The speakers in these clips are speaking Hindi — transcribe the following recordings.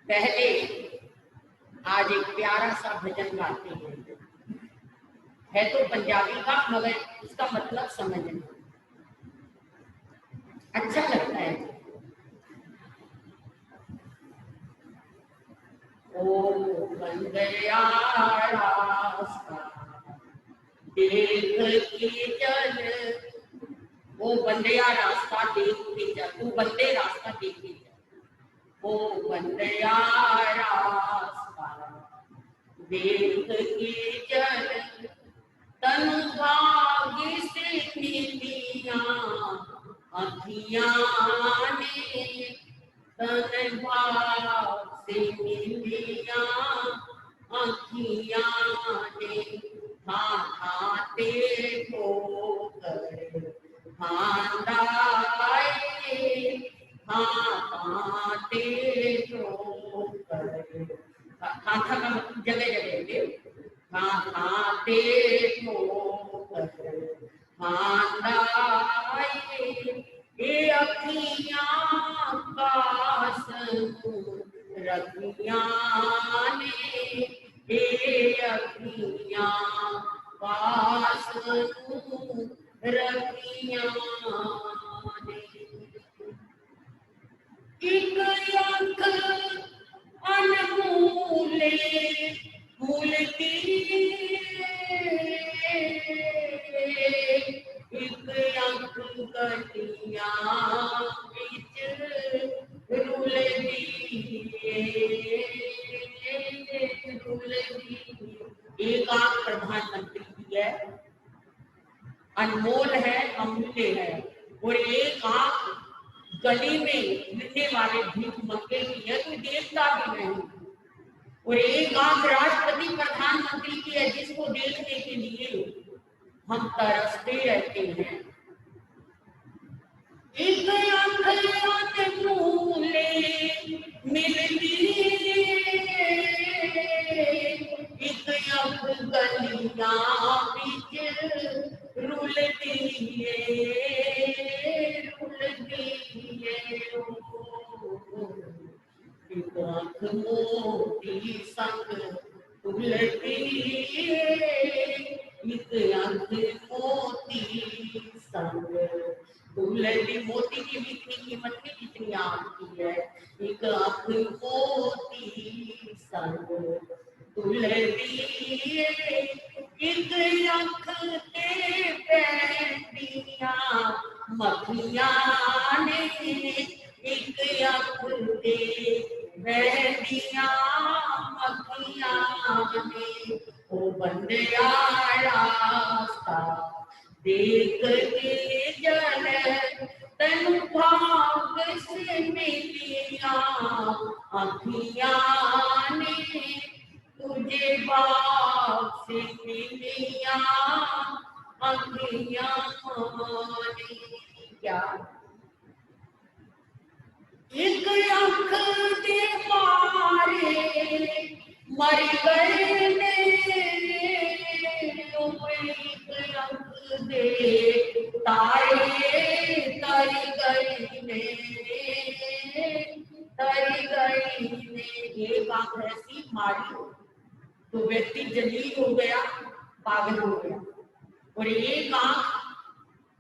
पहले आज एक प्यारा सा भजन गाते हैं, है तो पंजाबी का मगर उसका मतलब समझना अच्छा लगता है। ओ बंदया रास्ता देख के चल, ओ बंदया रास्ता देख के चल, तू बंदे रास्ता देख के चल। ओ बंदया रास्ता देख के चल, तन भाग्य से मिलिया अखियां ने, तन भाग से मिलिया अखियां ने, खाते ठोकर खांदाए, खाते ठोकर, खाता का मतलब जगह जगह खाते ठोकर खांदाए, ये अखियां कास रखियां ने, ये अखियां कास रखियां ने। एक अंक अनमोले भूलती, एक अंक गलियां बिच रुलदी, रुलदी। एक आंख प्रधानमंत्री की है, अनमोल है, अमूल्य है, और एक आंख गली में मिलने वाले भीख मंगे की है, कोई देखता भी नहीं। और एक आंख राष्ट्रपति प्रधानमंत्री की है, जिसको देखने के लिए हम तरसते रहते हैं। एक आंख अनमोले मिलती, एक आंख गलियां बिच रुलदी है, रुलदी है। एक आंख मोती संग रुलदी, एक आंख मोती संग रुलदी। मोती की भी इतनी कीमत नहीं जितनी आंख की है। एक आंख मोती संग रुलदी, एक आंख ते पैंदिया मखियां ने, एक आंख ते पैंदिया मखियां ने। ओ बंदया रास्ता देख के चल, तन भाग से मिलिया अखियां ने, तुझे बाग से मिलिया अखियां ने। क्या एक आंख दे मारे मर गए ने, एक आंख दे तारे तर गई ने, तर गई ने। एक आंख ऐसी मारी तो व्यक्ति जलील हो गया, पागल हो गया, और एक आंख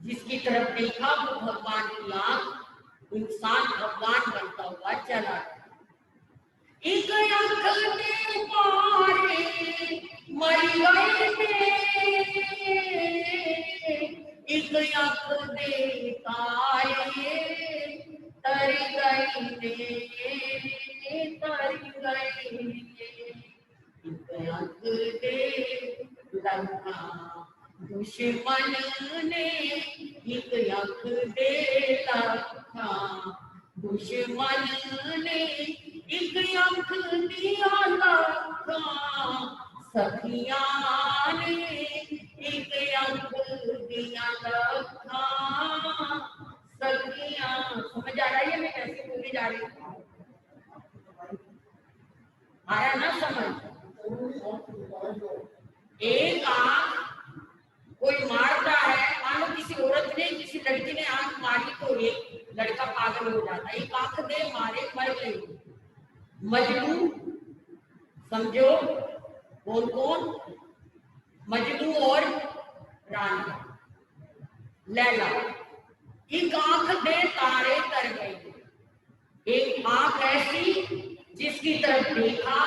जिसकी तरफ देखा वो भगवान की आंख, इंसान भगवान बनता हुआ चला गया। एक आंख ने मारे मर गए ने, एक आंख ने तारे तर गई ने, तर गई ने। एक आंख दे लखा दुश्मन ने, एक आंख दे लखा दुश्मन ने, एक आंख दिया लखा सखियां ने, एक आंख दिया लखा सखियां। समझ आ रही है मैं कैसे बोलने जा रही हूँ? आया ना समझ? एक आंख कोई मारता है, मान लो किसी औरत ने किसी लड़की ने आंख मारी तो एक लड़का पागल हो जाता है। एक आंख दे मारे मर गई, मजनू, समझो कौन कौन, मजनू और रानी लैला। एक आंख दे तारे तर गई, एक आंख ऐसी जिसकी तरफ देखा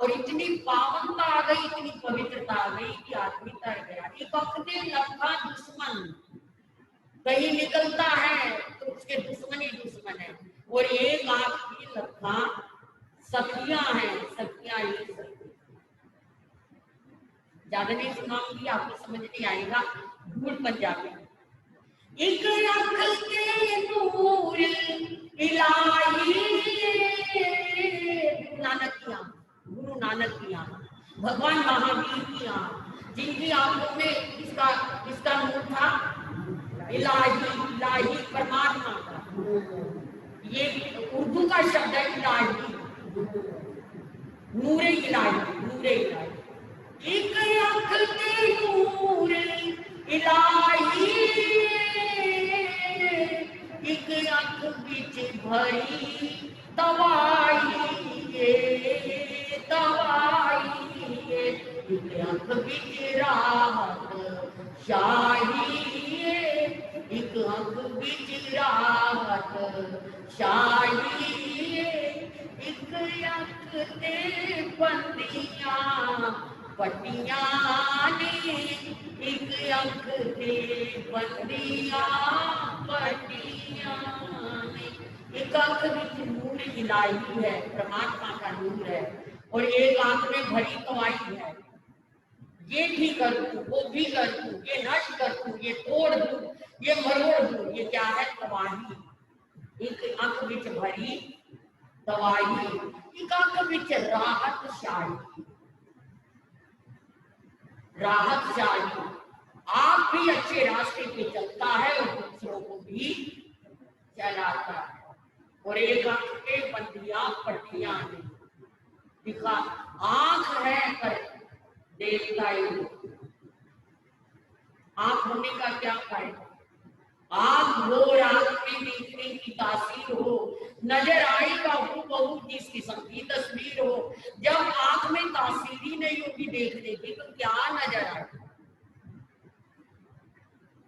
और इतनी पावनता आ गई, इतनी पवित्रता आ गई कि आदमी तर गया। एक आंख दे लखा दुश्मन, कहीं निकलता है तो उसके दुश्मन ही दुश्मन है, और एक आंख की लखा सखियां हैं, सखियां ही सखियां। ज्यादा नहीं सुनाऊंगी, आपको समझ नहीं आएगा, भूल पंजाबी। एक आंख के नूर इलाही, गुरु नानक की आंख, भगवान महावीर की आंख, जिनकी आंखों में किसका नूर था? इलाही, इलाही परमात्मा का। ये उर्दू का शब्द है इलाही, नूरे इलाही, नूरे इलाही। एक आंख के नूर इलाही, एक आंख बिच भरी दवाई, दवाई, एक आंख बिच राहत शाही, एक आंख बिच राहत शाही, एक आंख ते बंदियां पट्टियां ने, एक अंक के बंदियां पट्टियां ने। एक आंख में नूर इलाही है, परमात्मा का नूर है, और एक आंख में भरी तवाई है। ये भी कर दूं, वो भी कर दूं, ये नष्ट कर दूं, ये तोड़ दूं, ये मरोड़ दूं, ये क्या है? तबाही। एक आंख बिच भरी तवाई, एक आंख बिच राहत शाही, राहत चाहिए। आप भी अच्छे रास्ते पे चलता है और दूसरों को भी चलाता है। और एक आंख के बंदियां पट्टियां नहीं दिखा, आंख है पर देखता ही नहीं। आंख होने का क्या फायदा? आंख हो, आंख में देखने की तासीर हो, नजर आएगा वो बहुत जिस किस्म की तस्वीर हो। जब आंख में तासीर ही नहीं होगी देखने की तो क्या नजर आएगा?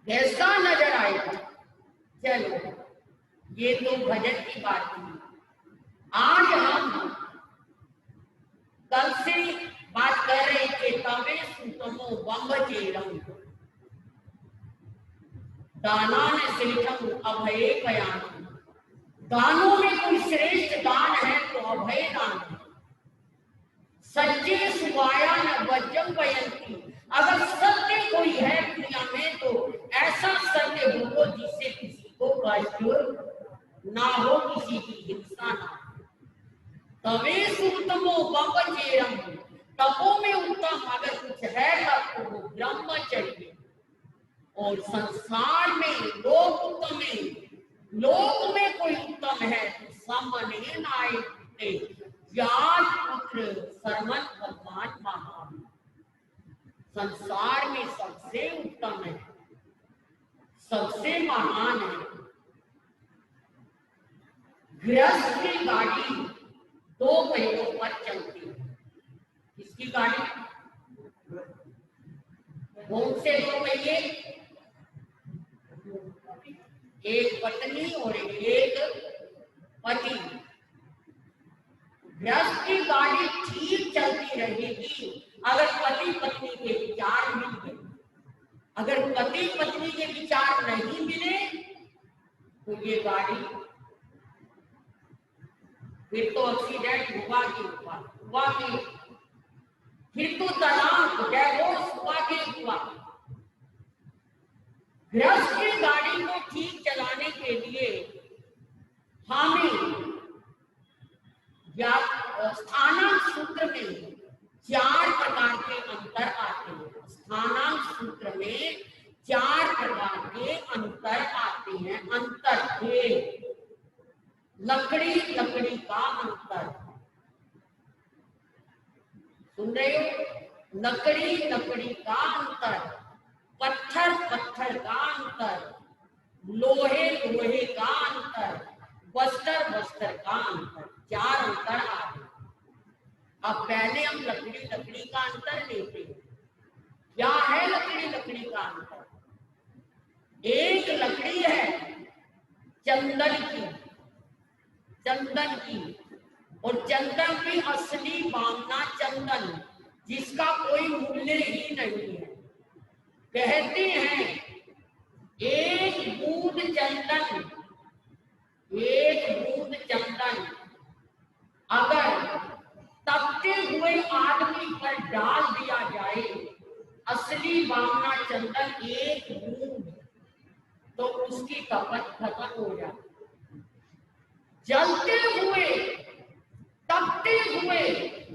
कैसा नजर आएगा? चलो, ये तो भजन की बात थी। आज हम कल से बात कर रहे थे तवे सुतमो बंब चेरम दाना ने श्रेष्ठम अभय कयान। दानों में कोई श्रेष्ठ दान है तो अभय दान है। सच्चे सुवाया न वज्रम बयंती, अगर सत्य कोई है दुनिया में तो ऐसा सत्य बोलो जिससे किसी को कष्ट ना हो, किसी की हिंसा ना हो। तवे सुतमो बंब चेरम, तपो में उत्तम अगर कुछ है तब तो वो ब्रह्मचर्य। और संसार में लोक उत्तम है, लोक में कोई उत्तम है तो सामने नायते याद पुत्र सरमन भगवान महान। संसार में सबसे उत्तम है, सबसे महान है। गृहस्थ की गाड़ी दो पहियों पर चलती है। किसकी गाड़ी? कौन से दो पहिए? एक पत्नी और एक पति। गृहस्थ की गाड़ी ठीक चलती रहेगी अगर पति पत्नी के विचार मिल गए। अगर पति पत्नी के विचार नहीं मिले तो ये गाड़ी फिर तो एक्सीडेंट हुआ कि फिर तो तलाक डिवोर्स हुआ कि हुआ। गृहस्थ की गाड़ी को ठीक चलाने के लिए हमें या स्थानांक सूत्र में 4 प्रकार के अंतर आते हैं। स्थानांक सूत्र में 4 प्रकार के अंतर आते हैं। अंतर एक, लकड़ी लकड़ी का अंतर। सुन रहे हो? लकड़ी लकड़ी का अंतर, पत्थर पत्थर का अंतर, लोहे लोहे का अंतर, वस्त्र वस्त्र का अंतर, 4 अंतर आ गए। अब पहले हम लकड़ी लकड़ी का अंतर लेते हैं। क्या है लकड़ी लकड़ी का अंतर? एक लकड़ी है चंदन की, चंदन की, और चंदन की असली मांगना चंदन, जिसका कोई मूल्य ही नहीं है। कहते हैं एक बूंद चंदन, एक बूंद चंदन अगर तपते हुए आदमी पर डाल दिया जाए, असली मांगना चंदन एक बूंद, तो उसकी तपत खत्म हो जाती। जलते हुए तपते हुए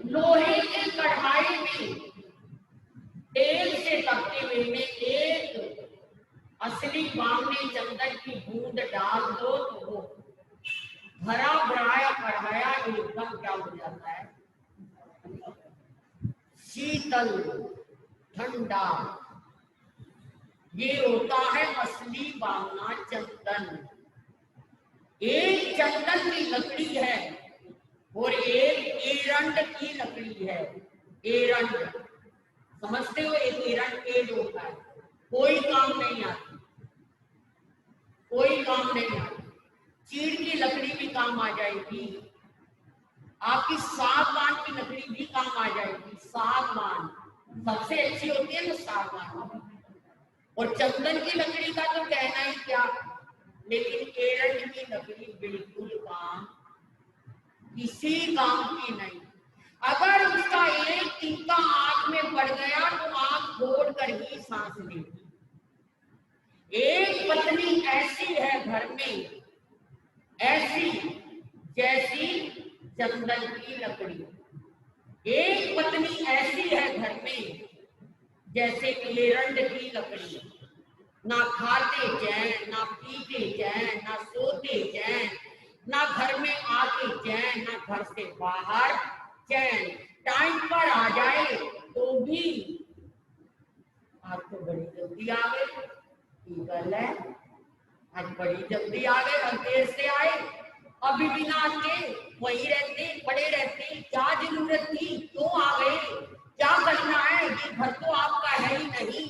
लोहे की कढ़ाई में तेल से तपते हुए में एक असली मांगने चंदन की बूंद डाल दो तो वो भरा भराया कढ़ाया एकदम क्या हो जाता है, शीतल ठंडा। ये होता है असली मांगना चंदन। एक चंदन की लकड़ी है और एक एरंड की लकड़ी है। एरंड समझते हो? एक एरंड पेड़ होता है, कोई काम नहीं आती, कोई काम नहीं आती। चीड़ की लकड़ी भी काम आ जाएगी, आपकी सागवान की लकड़ी भी काम आ जाएगी। सागवान सबसे अच्छी होती है ना सागवान, और चंदन की लकड़ी का तो कहना ही क्या, लेकिन एरंड की लकड़ी बिल्कुल काम किसी काम की नहीं। अगर उसका एक तिनका आंख में पड़ गया तो आंख खोल कर ही सांस लेगी। एक पत्नी ऐसी है घर में, ऐसी जैसी चंदन की लकड़ी। एक पत्नी ऐसी है घर में जैसे एरंड की लकड़ी। ना खाते चैन, ना पीते चैन, ना सोते चैन, ना घर में आते चैन, ना घर से बाहर चैन। टाइम पर आ जाए तो भी आज तो बड़ी जल्दी आ गए, गल है आज बड़ी जल्दी आ गए, हम देर से आए, अभी भी ना आते, वहीं रहते पड़े रहते, क्या जरूरत थी, क्यों आ गए, क्या करना है, ये घर तो आपका है ही नहीं।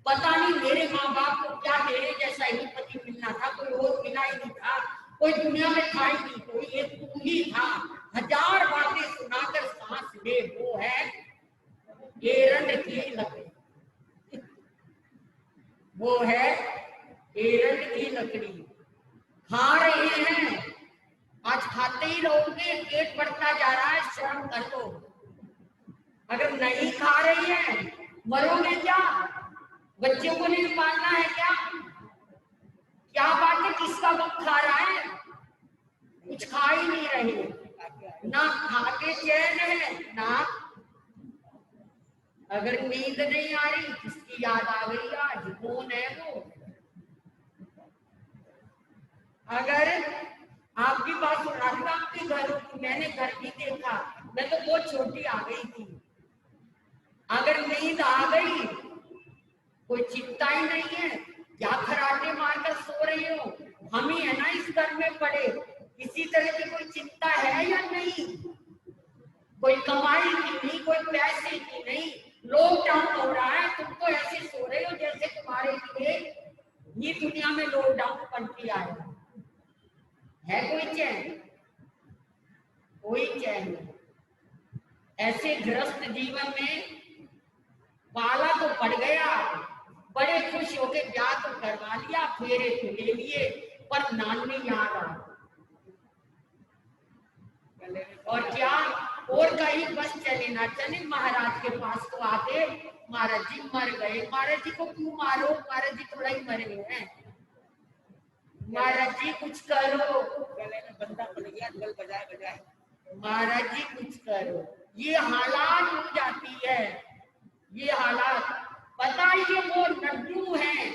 पता नहीं मेरे माँ बाप को क्या मेरे जैसा ही पति मिलना था, कोई और मिला ही नहीं था, कोई दुनिया में था ही नहीं, कोई एक तू ही था। 1000 बातें सुनाकर सांस ले, वो है एरंड की लकड़ी, वो है एरंड की लकड़ी। खा रहे हैं, आज खाते ही रहोगे, पेट बढ़ता जा रहा है, शर्म कर लो। अगर नहीं खा रही है मरोगे क्या? बच्चों को नहीं पालना है क्या? क्या बात है, किसका वक्त खा रहा है? कुछ खा ही नहीं रहे, ना खा के चैन है ना। अगर नींद नहीं आ रही, किसकी याद आ गई आज, कौन है वो? अगर आपकी बात सुन रहा था, आपके घरों की मैंने घर भी देखा, मैं तो बहुत छोटी आ गई थी। अगर नींद आ गई, कोई चिंता ही नहीं है, क्या खराटे मारकर सो रही हो, हम ही है ना इस घर में पड़े, किसी तरह की कोई चिंता है या नहीं? कोई कमाई की नहीं, कोई पैसे की नहीं, लॉकडाउन हो रहा है, तुम तो ऐसे सो रहे हो जैसे तुम्हारे लिए ये दुनिया में लॉकडाउन पलटी आया है। कोई चैन, कोई चैन नहीं। ऐसे गृहस्थ जीवन में पाला तो पड़ गया, बड़े खुश होके ब्याह तो करवा लिया, फेरे तो ले लिए, पर नानी याद आ, और क्या, और कहीं बस चले ना चले, महाराज के पास तो आते, महाराज जी मर गए, महाराज जी को क्यों मारो, महाराज जी थोड़ा ही मरे हैं, महाराज जी कुछ करो, गले में बंदा पड़ गया, ढोल बजाए बजाए, महाराज जी कुछ करो। ये हालात हो जाती है, ये हालात। पता ये वो लड्डू है,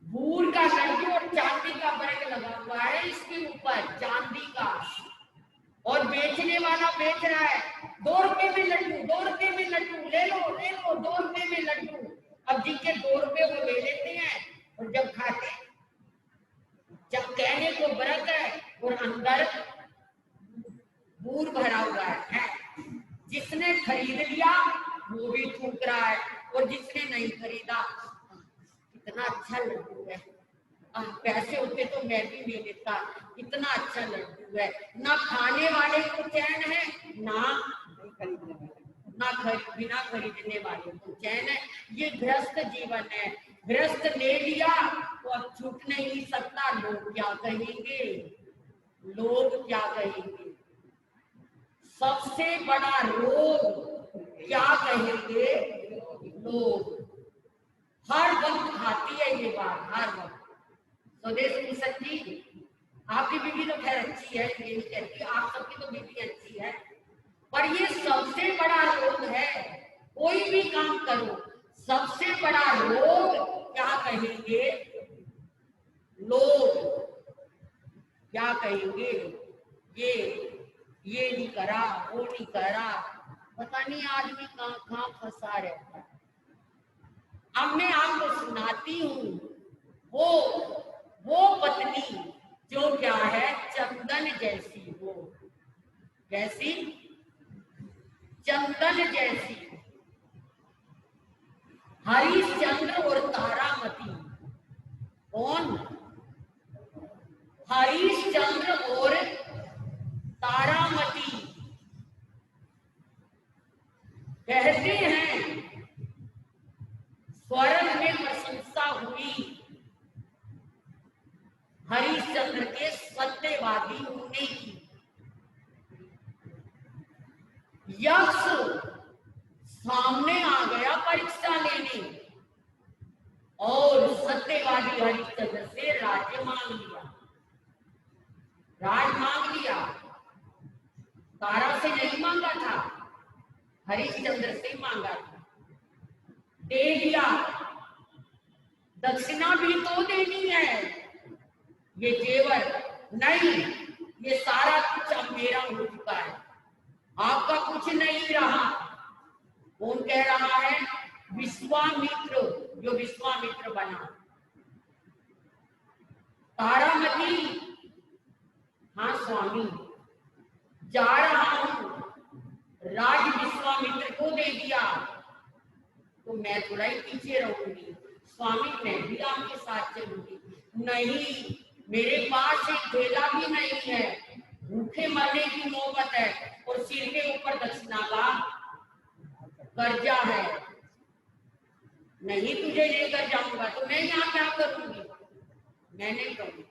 भूर का लड्डू और चांदी का वर्ग लगा हुआ है इसके ऊपर, चांदी का, और बेचने वाला बेच रहा है 2 रुपए में लड्डू, 2 रुपए में लड्डू, ले लो 2 रुपए में लड्डू। अब जिनके 2 रुपए वो ले लेते हैं, और जब खाते जब कहने को व्रत है और अंदर बूर भरा हुआ है। जिसने खरीद लिया वो भी थूक रहा है, और जिसने नहीं खरीदा, कितना अच्छा लड्डू है, पैसे होते तो मैं भी ले लेता, इतना अच्छा लड्डू है। ना खाने वाले को चैन है, बिना खरीदने वाले को चैन है। ये गृहस्थ जीवन है। गृहस्थ ले लिया तो अब छूट नहीं सकता। लोग क्या कहेंगे, लोग क्या कहेंगे, सबसे बड़ा रोग क्या कहेंगे लोग। हर वक्त खाती है ये बात, हर वक्त। स्वदेश भूषण जी, आपकी बीवी तो खैर अच्छी है, ये नहीं कहती, आप सबकी तो बीवी अच्छी है, पर ये सबसे बड़ा रोग है। कोई भी काम करो, सबसे बड़ा रोग क्या कहेंगे लोग, क्या कहेंगे, ये नहीं करा, वो नहीं करा, पता नहीं आदमी कहाँ फंसा रहता है। अब मैं आपको सुनाती हूँ वो पत्नी जो क्या है, चंदन जैसी हो। कैसी? चंदन जैसी। हरिश्चंद्र और तारामती। कौन? हरिश्चंद्र और तारामती। कहते हैं स्वर्ग में प्रशंसा हुई हरिश्चंद्र के सत्यवादी होने की। यक्ष सामने आ गया परीक्षा लेने और सत्यवादी हरिश्चंद्र से राज्य मांग लिया, राज मांग लिया। तारा से नहीं मांगा था, हरिश्चंद्र से मांगा था, दे दिया। दक्षिणा भी तो देनी है, ये जेवर नहीं, ये सारा कुछ अब मेरा हो चुका है, आपका कुछ नहीं रहा। कौन कह रहा है? विश्वामित्र, जो विश्वामित्र बना। तारामती, हाँ स्वामी, जा रहा हूं, राज विश्वामित्र को दे दिया तो मैं थोड़ा ही पीछे रहूंगी, स्वामी मैं भी आपके साथ चलूंगी। नहीं, मेरे पास एक थैला भी नहीं है, भूखे मरने की नौबत है और सिर के ऊपर दक्षिणा का कर्जा है, नहीं तुझे लेकर जाऊंगा। तो मैं यहाँ क्या करूंगी? मैं नहीं करूंगी।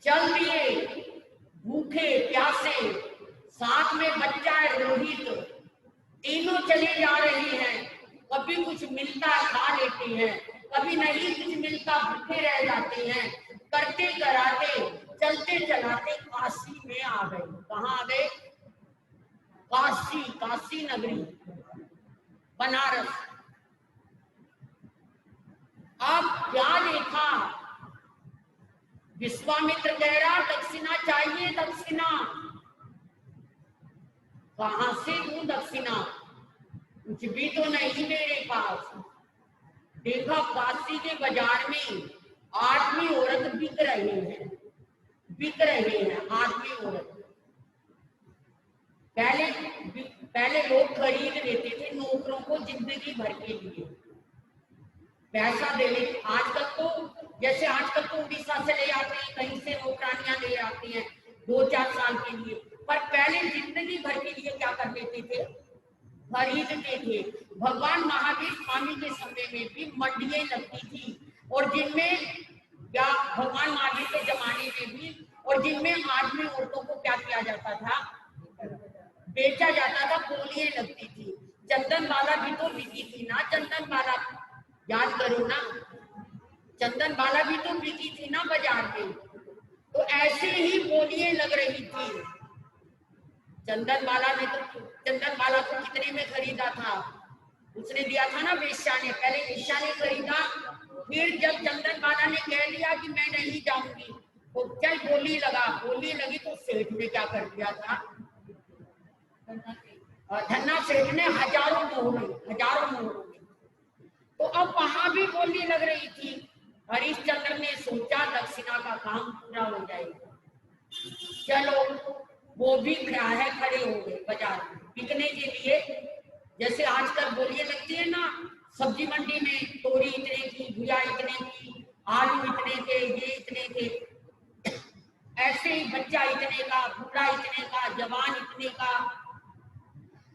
चल दिए, भूखे प्यासे, साथ में बच्चा है रोहित, तीनों चले जा रहे हैं। कभी कुछ मिलता खा लेते हैं, कभी नहीं कुछ मिलता भूखे रह जाते हैं। करते कराते चलते चलाते काशी में आ गए। कहाँ आ गए? काशी, काशी नगरी, बनारस। अब क्या देखा? विश्वामित्र कह रहा दक्षिणा चाहिए, दक्षिणा। कहां से दूं दक्षिणा? कुछ भी तो नहीं मेरे पास। देखा काशी के बाजार में आदमी औरत बिक रहे हैं, बिक रहे हैं आदमी औरत। पहले लोग खरीद लेते थे नौकरों को जिंदगी भर के लिए, पैसा दे लेते। आजकल तो जैसे आजकल तो उड़ीसा से ले आते हैं, कहीं से नौकरानियां ले आती हैं 2-4 साल के लिए, पर पहले जिंदगी भर के लिए क्या कर लेते थे? खरीदते थे। भगवान महावीर स्वामी के समय में भी मंडियां लगती थी, और जिनमें या भगवान महावीर के जमाने में भी, और जिनमें आदमी औरतों को क्या किया जाता था? बेचा जाता था, बोलियां लगती थी। चंदन बाला भी तो बिकी थी ना, चंदन बाला याद करो ना, चंदन बाला भी तो बिकी थी ना बाजार में। तो ऐसे ही बोलियां लग रही थी। चंदन बाला ने तो, चंदन बाला को कितने में खरीदा था? उसने दिया था ना वेश्या ने, पहले वेश्या ने खरीदा, फिर जब चंदन बाला ने कह लिया कि मैं नहीं जाऊंगी, तो चल बोली लगा, बोली लगी तो सेठ ने क्या कर दिया था? धन्ना सेठ ने हजारों मोहर। तो अब वहां भी बोली लग रही थी, हरिश्चंद्र ने सोचा दक्षिणा का काम पूरा हो जाएगा। चलो वो भी है खड़े हो गए बाजार में बिकने के लिए। जैसे आजकल बोलिए लगती है ना, सब्जी मंडी में तोरी इतने की, भुजा इतने की, आलू इतने के, ये इतने के, ऐसे ही बच्चा इतने का, बूढ़ा इतने का, जवान इतने का,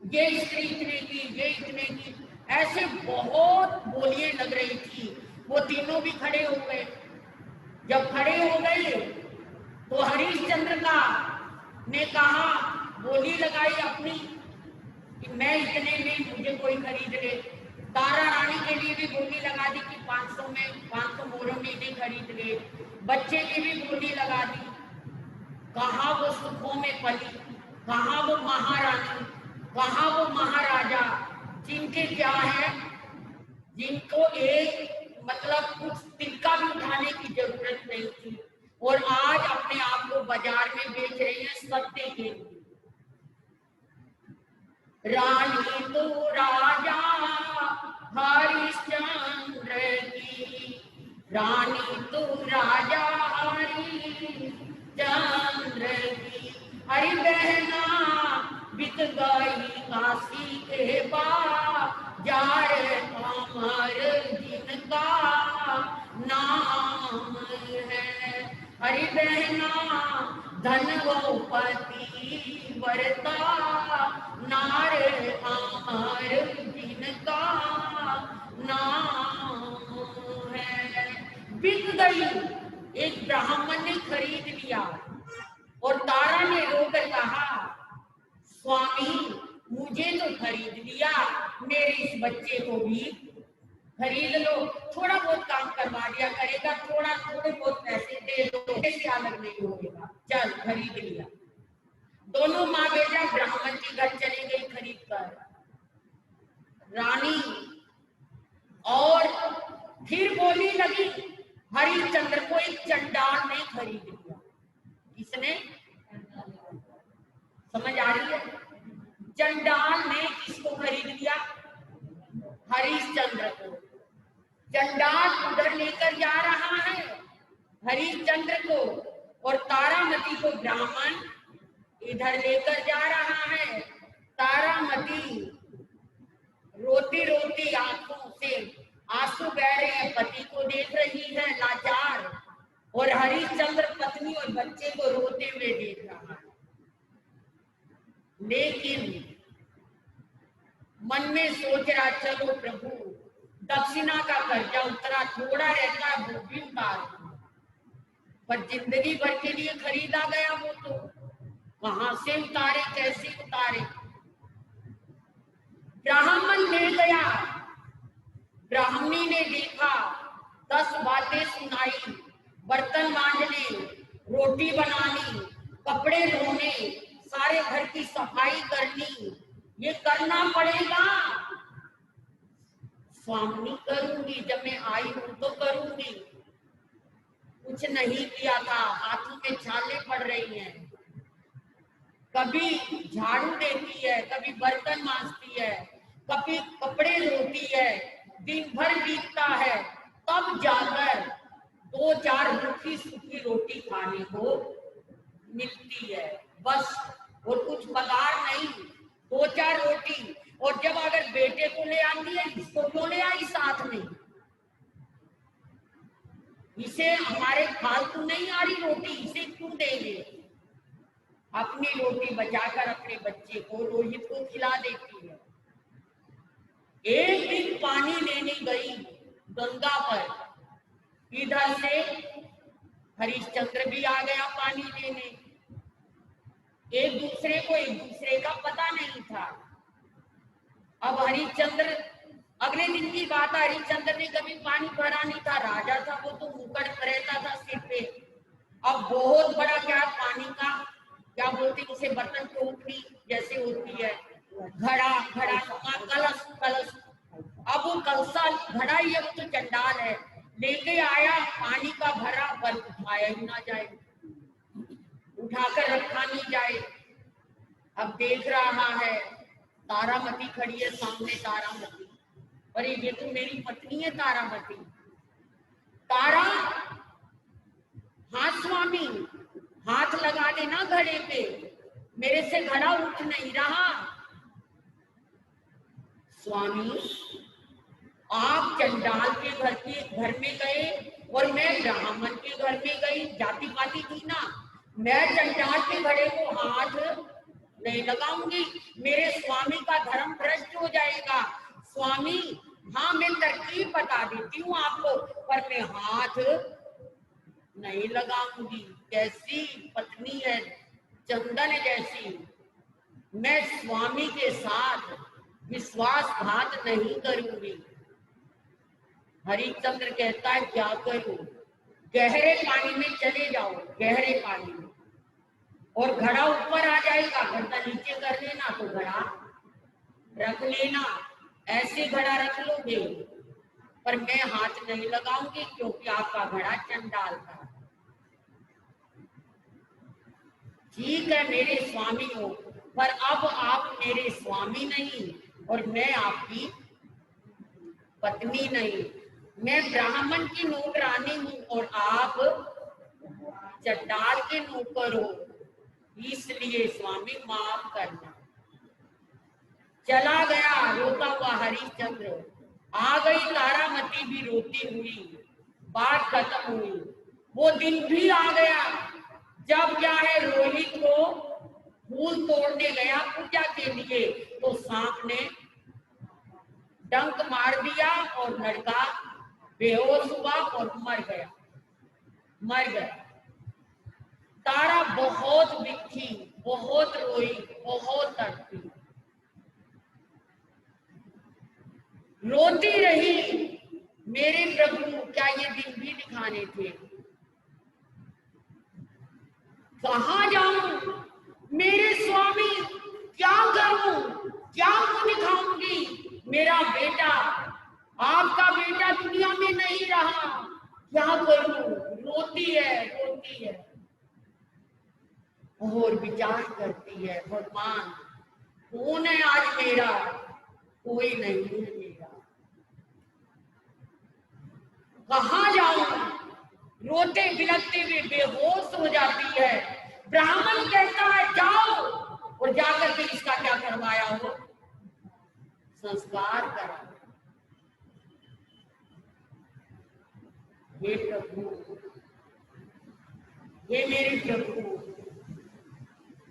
ये स्त्री इतने की, ये इतने की, ऐसे बहुत बोलियां लग रही थी। वो तीनों भी खड़े हो गए। जब खड़े हो गए तो हरिश्चंद्र का ने कहा, बोली लगाई अपनी कि मैं इतने में मुझे कोई खरीद ले। तारा रानी के लिए भी बोली लगा दी कि 500 में, 500 मोरों में इन्हें खरीद ले। बच्चे की भी बोली लगा दी। कहाँ वो सुखों में पली, कहाँ वो महारानी, कहाँ वो महाराजा, जिनके क्या है, जिनको एक मतलब कुछ तिनका भी उठाने की जरूरत नहीं थी, और आज अपने आप को बाजार में बेच रही है सत्य के लिए। रानी तो राजा हरिश्चंद्र की, रानी तो राजा हरिश्चंद्र की। हरि बहना बिक गई काशी के बाजार, अमर जिनका नाम है। हरि बहना धनवपति वरता, नार अमर जिनका नाम है। बिक गई, एक ब्राह्मण ने खरीद लिया और तारा ने रोकर कहा, स्वामी मुझे तो खरीद लिया, मेरे इस बच्चे को भी खरीद लो, थोड़ा बहुत काम करवा दिया करेगा, थोड़े बहुत पैसे दे दो, कैसे अलग नहीं होगा। चल खरीद लिया। दोनों माँ बेटा ब्राह्मण के घर चली गई खरीद कर। रानी और फिर बोली लगी, हरिश्चंद्र को एक चंडाल ने खरीद लिया। किसने? समझ आ रही है? चंडाल ने किसको खरीद लिया? हरिश्चंद्र को। चंडाल उधर लेकर जा रहा है हरिश्चंद्र को, और तारामती को ब्राह्मण इधर लेकर जा रहा है। तारामती रोती रोती आंखों से आंसू बह रहे हैं, पति को देख रही है लाचार, और हरिश्चंद्र पत्नी और बच्चे को रोते हुए देख रहा है। लेकिन मन में सोच रहा, चलो प्रभु दक्षिणा का कर्जा उतरा, थोड़ा रहता है वो भी उतार, पर जिंदगी भर के लिए खरीदा गया वो तो कहां से उतारे, कैसे उतारे। ब्राह्मण ले गया, ब्राह्मणी ने देखा, 10 बातें सुनाई, बर्तन मांजने, रोटी बनानी, कपड़े धोने, सारे घर की सफाई करनी, ये करना पड़ेगा। स्वामी करूंगी, जब मैं आई हूं तो करूंगी। कुछ नहीं किया था, हाथों में छाले पड़ रही हैं, कभी झाड़ू देती है, कभी बर्तन मांजती है, कभी कपड़े धोती है, दिन भर बीतता है, तब जाकर 2-4 रूखी सूखी रोटी खाने को मिलती है बस, और कुछ पगार नहीं, 2-4 रोटी। और जब अगर बेटे को ले आती है, इसको क्यों ले आई साथ में? इसे हमारे फालतू नहीं आ रही रोटी, इसे क्यों देंगे? अपनी रोटी बचाकर अपने बच्चे को, रोहित को खिला देती है। एक दिन पानी लेने गई गंगा पर, इधर से हरिश्चंद्र भी आ गया पानी लेने। एक दूसरे का पता नहीं था। अब हरिश्चंद्र, अगले दिन की बात, हरिश्चंद्र ने कभी पानी भरा नहीं था, राजा था वो तो मुकट रहता था सिर पे। अब बहुत बड़ा क्या पानी का क्या बोलते उसे, बर्तन टोकरी जैसे होती है, घड़ा कलश। अब वो कलसा घड़ा ही है, वो तो चंडाल है, लेके आया पानी का भरा, पर उठाया ही ना जाए, उठाकर रखा नहीं जाए। अब देख रहा है तारामती खड़ी है सामने, तारामती, अरे ये तो मेरी पत्नी है तारामती। तारा, हाँ स्वामी, हाथ लगा देना घड़े पे, मेरे से घड़ा उठ नहीं रहा। स्वामी, आप चंडाल के घर में गए और मैं ब्राह्मण के घर में गई, जाति पाति थी ना। मैं चंडाल के घड़े को हाथ नहीं लगाऊंगी, मेरे स्वामी का धर्म भ्रष्ट हो जाएगा। स्वामी, हाँ मैं तरकीब बता देती हूँ आपको, पर मैं हाथ नहीं लगाऊंगी। कैसी पत्नी है, चंदन जैसी। मैं स्वामी के साथ विश्वासघात नहीं करूंगी। हरिश्चंद्र कहता है क्या करूं? गहरे पानी में चले जाओ, गहरे पानी में, और घड़ा ऊपर आ जाएगा, घड़ा नीचे कर लेना तो घड़ा रख लेना। ऐसे घड़ा रख लोगे, पर मैं हाथ नहीं लगाऊंगी क्योंकि आपका घड़ा चंडाल था। ठीक है मेरे स्वामी हो, पर अब आप मेरे स्वामी नहीं और मैं आपकी पत्नी नहीं। मैं ब्राह्मण की नौकरानी हूँ और आप चंडाल के नौकर हो, इसलिए स्वामी माफ करना। चला गया रोता हुआ हरिश्चंद्र। आ गई तारामती भी रोती हुई। बात खत्म हुई। वो दिन भी आ गया जब क्या है, रोहित को फूल तोड़ने गया पूजा के लिए, तो सांप ने डंक मार दिया और लड़का बेहोश हुआ और मर गया। तारा बहुत बिखी, बहुत रोई, बहुत तड़पी, रोती रही। मेरे प्रभु, क्या ये दिन भी दिखाने थे? कहाँ जाऊं मेरे स्वामी, क्या करूं, क्या मुंह दिखाऊंगी? मेरा बेटा, आपका बेटा दुनिया में नहीं रहा, क्या करूं? रोती है और विचार करती है, भगवान कौन है आज मेरा? कोई नहीं है मेरा, कहाँ जाऊं? रोते बिलखते हुए बेहोश हो जाती है। ब्राह्मण कहता है जाओ और जाकर के इसका क्या करवाया हो? संस्कार करा। हे प्रभु, हे मेरे प्रभु,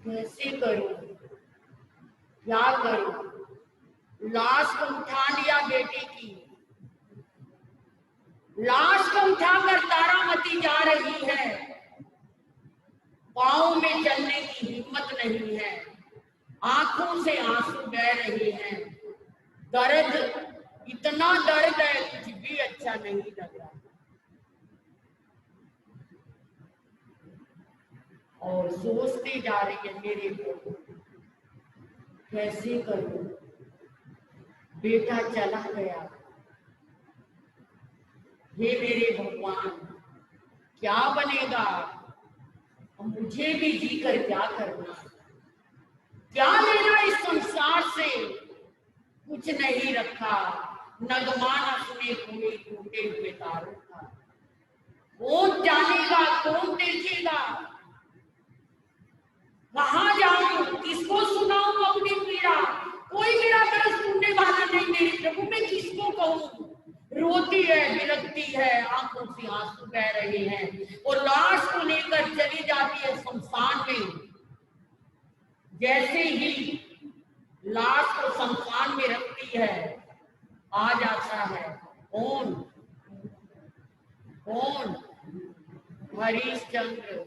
कैसे करूं, क्या करूं? लाश को उठा लिया, बेटी की लाश को उठाकर तारामती जा रही है। पांव में चलने की हिम्मत नहीं है, आंखों से आंसू बह रहे हैं। दर्द, इतना दर्द है, कुछ भी अच्छा नहीं लग रहा। और सोचती जा रही है, मेरे प्रभु कैसे करूं? बेटा चला गया, हे मेरे भगवान क्या बनेगा? मुझे भी जीकर क्या करना? क्या लेना इस संसार से? कुछ नहीं रखा, नगमाना सुने कोई टूटे हुए तारों का। कौन जानेगा, कौन देखेगा? कहाँ जाऊं, किसको सुनाऊं अपनी पीड़ा? कोई मेरा दर्द सुनने वाला नहीं मेरे प्रभु, मैं किसको कहूं? रोती है, बिलखती है, आंखों से आंसू बह रहे हैं और लाश को लेकर चली जाती है शमशान में। जैसे ही लाश को शमशान में रखती है, आ जाता है कौन? हरिश्चंद्र।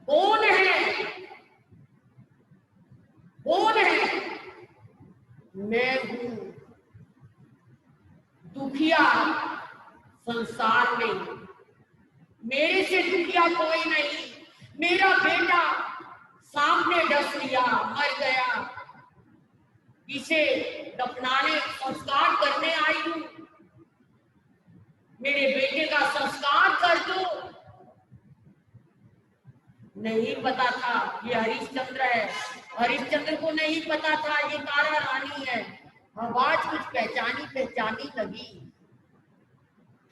कौन है? मैं हूं दुखिया संसार में, मेरे से दुखिया कोई नहीं। मेरा बेटा सांप ने डस लिया, मर गया, इसे दफनाने संस्कार करने आई हूं। मेरे बेटे का संस्कार कर दो। नहीं पता था ये हरिश्चंद्र है, हरिश्चंद्र को नहीं पता था ये तारा रानी है। आवाज कुछ पहचानी लगी।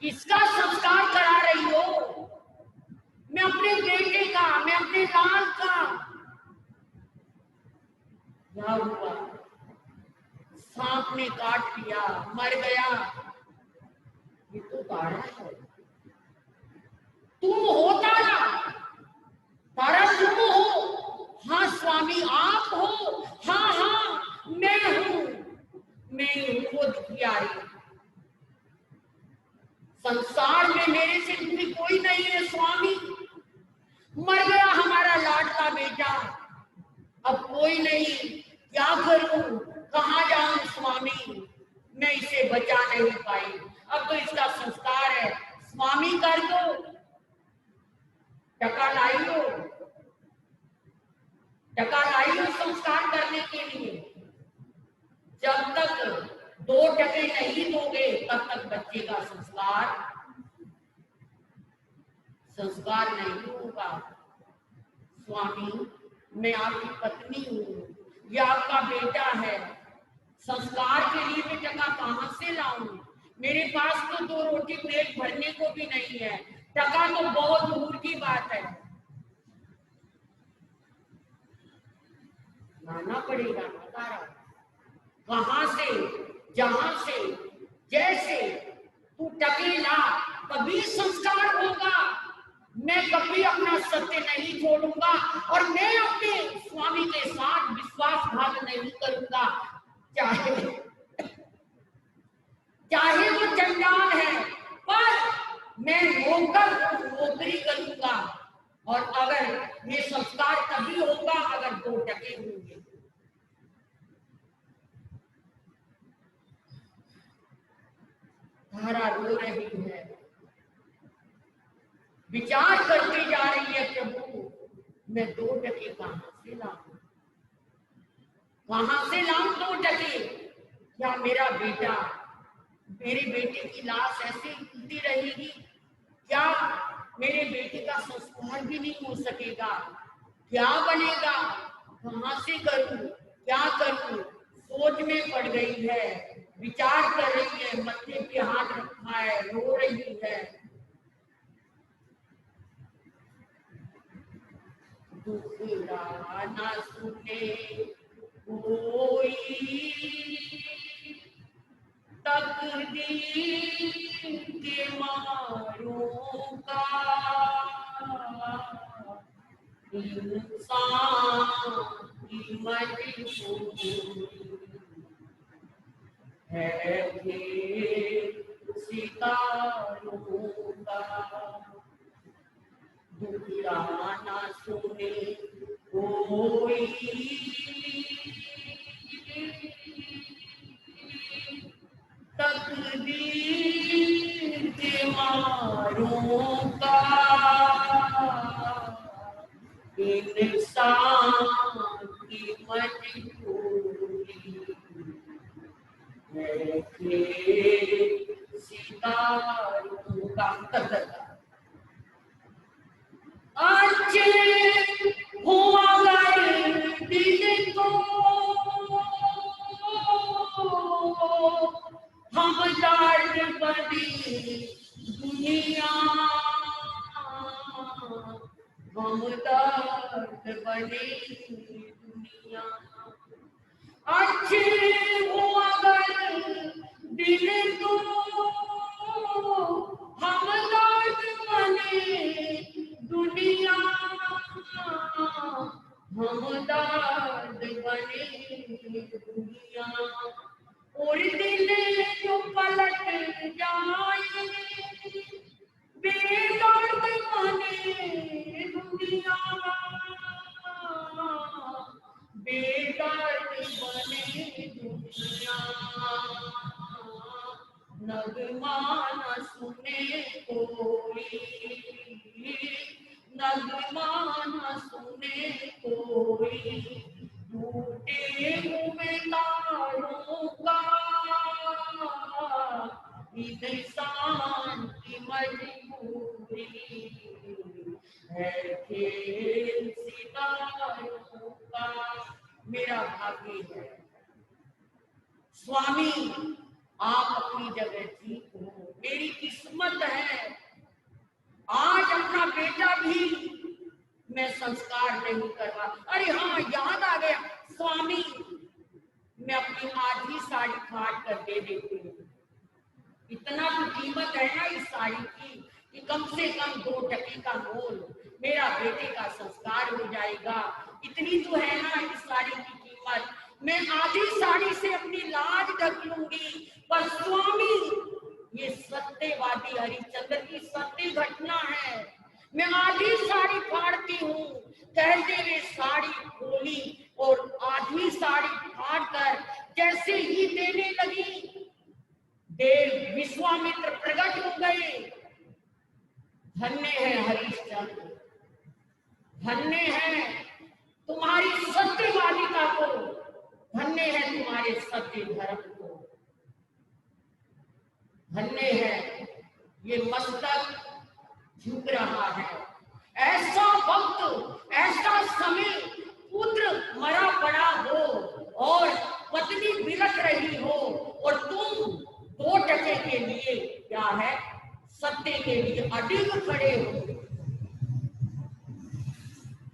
किसका संस्कार करा रही हो? मैं अपने बेटे का, मैं अपने लाल का। क्या हुआ? सांप ने काट लिया, मर गया। ये तो तारा है। तुम हो तारा, तारा तुम हो। हाँ स्वामी आप हो। हाँ हाँ मैं हूँ, मैं हूँ वो दुखियारी। संसार में मेरे से दुखी कोई नहीं है स्वामी। मर गया हमारा लाडला बेटा, अब कोई नहीं। क्या करूं, कहाँ जाऊं स्वामी? मैं इसे बचा नहीं पाई। अब तो इसका संस्कार है, स्वामी कर दो। टका लाई हो, टका लाई हो संस्कार करने के लिए। जब तक 2 टके नहीं दोगे तब तक बच्चे का संस्कार नहीं होगा। स्वामी मैं आपकी पत्नी हूँ, ये आपका बेटा है। संस्कार के लिए मैं टका कहाँ से लाऊं? मेरे पास तो 2 रोटी पेट भरने को भी नहीं है, टका तो बहुत दूर की बात है। लाना पड़ेगा तारा। कहां से? जहां से, जैसे तू टके ला तभी संस्कार होगा। मैं कभी अपना सत्य नहीं छोड़ूंगा और मैं अपने स्वामी के साथ विश्वासघात नहीं करूंगा। चाहे वो जंजाल है, पर मैं नौकरी करूंगा। और अगर ये संस्कार तभी होगा अगर 2 टके होंगे। तारा रो रही है, विचार करती जा रही है, प्रभु मैं 2 टके कहां से लाऊं? कहां से लाऊं 2 टके? क्या मेरा बेटा, मेरे बेटे की लाश ऐसे ही रहेगी? क्या मेरे बेटे का संस्कार भी नहीं हो सकेगा? क्या बनेगा? कहां से करूं, क्या करूं? सोच में पड़ गई है, विचार कर रही है, मत्थे पे हाथ रखा है, रो रही है। दुखड़ा ना सुने कोई, तकदीर के मारों का इंसान की मजबूरी है खेल सितारों का। दुखड़ा ना सुने कोई, तकदीर के मारों का इंसान की मजबूरी है खेल सितारों का। अच्छे हुआ अगर दिल को हम दर्द बनी दुनिया, हम दर्द बनी दुनिया। अच्छे हुआ अगर दिल को हम दर्द बनी दुनिया, हम दर्द बनी दुनिया। और दिल जो पलट जाए बेदर्द बने दुनिया, बेदर्द बने दुनिया। नगमा न सुने कोई, नगमा न सुने कोई, टूटे हुए तारों का इंसान की मजबूरी है खेल सितारों का। मेरा भाग्य है स्वामी, आप अपनी जगह ठीक हो, मेरी किस्मत किस्मत है। आज अपना बेटा भी मैं संस्कार नहीं करवा। अरे हाँ, याद आ गया, स्वामी मैं अपनी आधी साड़ी काट कर दे देती हूँ। इतना तो कीमत है ना इस साड़ी की कि कम से कम 2 टके का मोल, मेरा बेटे का संस्कार हो जाएगा। इतनी तो है ना इस साड़ी की कीमत। मैं आधी साड़ी से अपनी लाज ढक लूंगी। पर स्वामी, ये सत्यवादी हरिश्चंद्र की सत्य घटना है। मैं आधी साड़ी फाड़ती हूँ, कहते हुए साड़ी खोली और आधी साड़ी फाड़ कर जैसे ही देने लगी, देव विश्वामित्र प्रकट हो गए। धन्य है हरिश्चंद्र, धन्य है तुम्हारी सत्यवादिता को, धन्य है तुम्हारे सत्य धर्म को, धन्य है ये मस्तक झुक रहा है। ऐसा वक्त, ऐसा समय, पुत्र मरा पड़ा हो और पत्नी बिलख रही हो और तुम 2 टके के लिए क्या है, सत्य के लिए अडिग खड़े हो।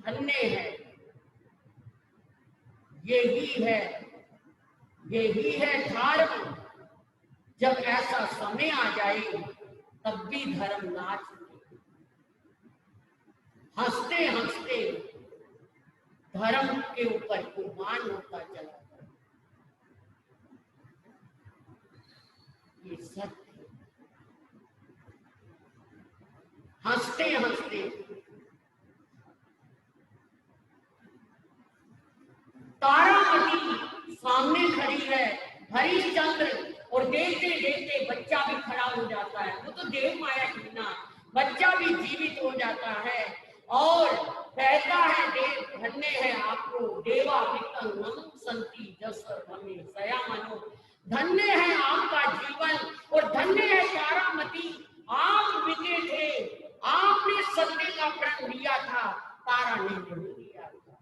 धन्य है, यही है धर्म। जब ऐसा समय आ जाए तब भी धर्म नाच, हंसते हंसते धर्म के ऊपर कुर्बान होता चला। ये सत्य, हंसते हंसते तारामती सामने खड़ी है, हरिश्चंद्र, और देखते देखते बच्चा भी खड़ा हो जाता है। वो तो देव माया की ना, बच्चा भी जीवित हो जाता है और कहता है, देव धन्य है आपको, देवा वित्तं नमो संति जस हमें सया मनो। धन्य है आपका जीवन और धन्य है तारामती, आप बिके थे, आपने सत्य का प्रण लिया था, तारा ने नहीं लिया था,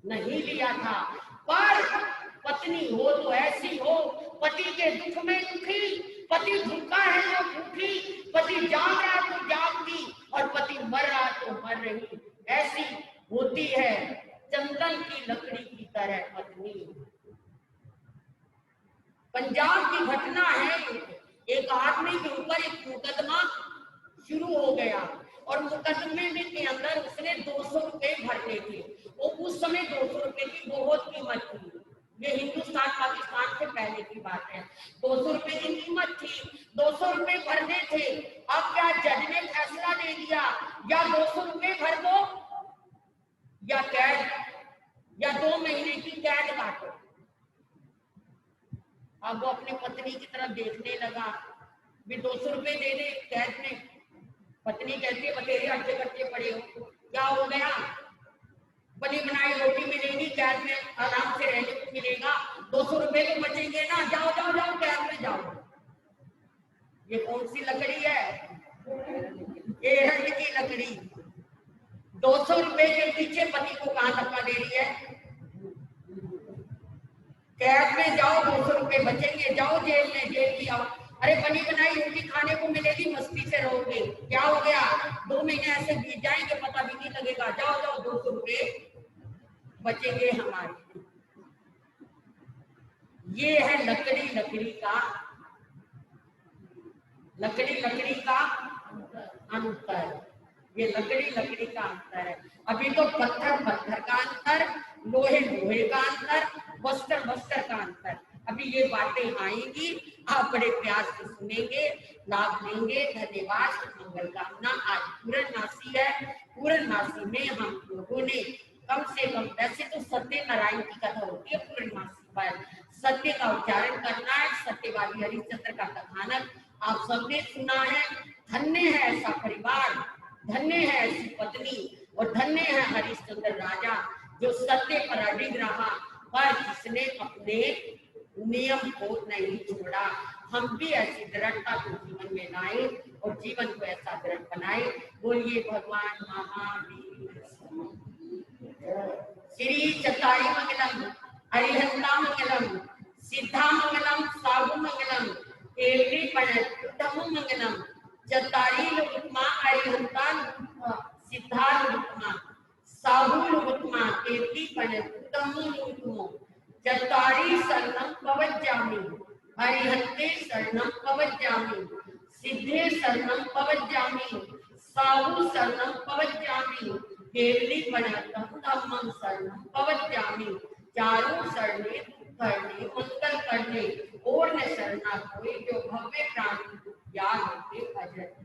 नहीं लिया था। पर पत्नी हो तो ऐसी हो, पति के दुख में दुखी, पति भूखा है तो भूखी, पति जाग रहा तो जागती और पति मर रहा तो मर रही, ऐसी होती है चंदन की लकड़ी की तरह पत्नी। पंजाब की घटना है, एक आदमी के ऊपर एक मुकदमा शुरू हो गया और मुकदमे में के अंदर उसने 200 रुपए भरने थे। और उस समय 200 रुपए की बहुत कीमत थी। ये हिंदुस्तान पाकिस्तान से पहले की बात है। 200 रुपए की कीमत थी, 200 रुपए भरने थे। अब क्या जज ने फैसला दे दिया, या 200 रुपए भर दो या कैद, या 2 महीने की कैद काटो। अब वो अपनी पत्नी की तरफ देखने लगा, भी 200 रुपए दे दे कैद में। पत्नी कहती है, बतेरे अट्टे कट्टे पड़े हो, क्या हो गया, बनी बनाई रोटी मिलेगी, कैद में आराम से रहने को मिलेगा, 200 रुपए तो बचेंगे ना, जाओ जाओ जाओ कैद में जाओ। ये कौन सी लकड़ी है, एरंड की लकड़ी। 200 रुपए के पीछे पति को कहां धक्का दे रही है, कैद में जाओ, 200 रुपए बचेंगे, जाओ जेल में, जेल की आओ। अरे बनी बनाई रोटी खाने को मिलेगी, मस्ती से रहोगे, क्या हो गया, 2 महीने ऐसे बीत जाएंगे, पता भी नहीं लगेगा, जाओ जाओ 200 रुपए बचेंगे हमारे। ये है लकड़ी लकड़ी का, लकड़ी लकड़ी का अंतर, ये लकड़ी लकड़ी का अंतर है। अभी तो पत्थर पत्थर का अंतर, लोहे लोहे का अंतर, वस्त्र वस्त्र का अंतर। अभी ये बातें आएंगी, आप बड़े प्यार से सुनेंगे, लाभ लेंगे। धन्यवाद, मंगल कामना। आज पूर्णमासी है, पूर्णमासी में हम लोगों ने कम से कम, वैसे तो सत्यनारायण की कथा होती है पूर्णमासी पर, सत्य का उच्चारण करना है, सत्यवादी हरिश्चंद्र का कथानक आप सबने सुना है। धन्य है ऐसा परिवार, धन्य है ऐसी पत्नी और धन्य है हरिश्चंद्र राजा जो सत्य पर अडिग रहा, पर जिसने अपने नियम को नहीं छोड़ा। हम भी ऐसी दृढ़ता को जीवन में लाए और जीवन को ऐसा दृढ़ बनाए। बोलिए भगवान महावीर श्री चतारी मंगलम, अरिहंता मंगलम, सिद्धा मंगलम, साधु मंगलम, एवरी मंगनम चतारी लुकमा अरिहंता सिद्धा लुकमा साहू लुकमा केती पणतम लुकमो चतारी शरणम पवज्जामि अरिहंते शरणम पवज्जामि सिद्धे शरणम पवज्जामि साहू शरणम पवज्जामि केवली पणतम धम्मं शरणम पवज्जामि चारों शरणे करने मंगल करने और न शरणा कोई जो भव्य प्राणी याद होते अजर।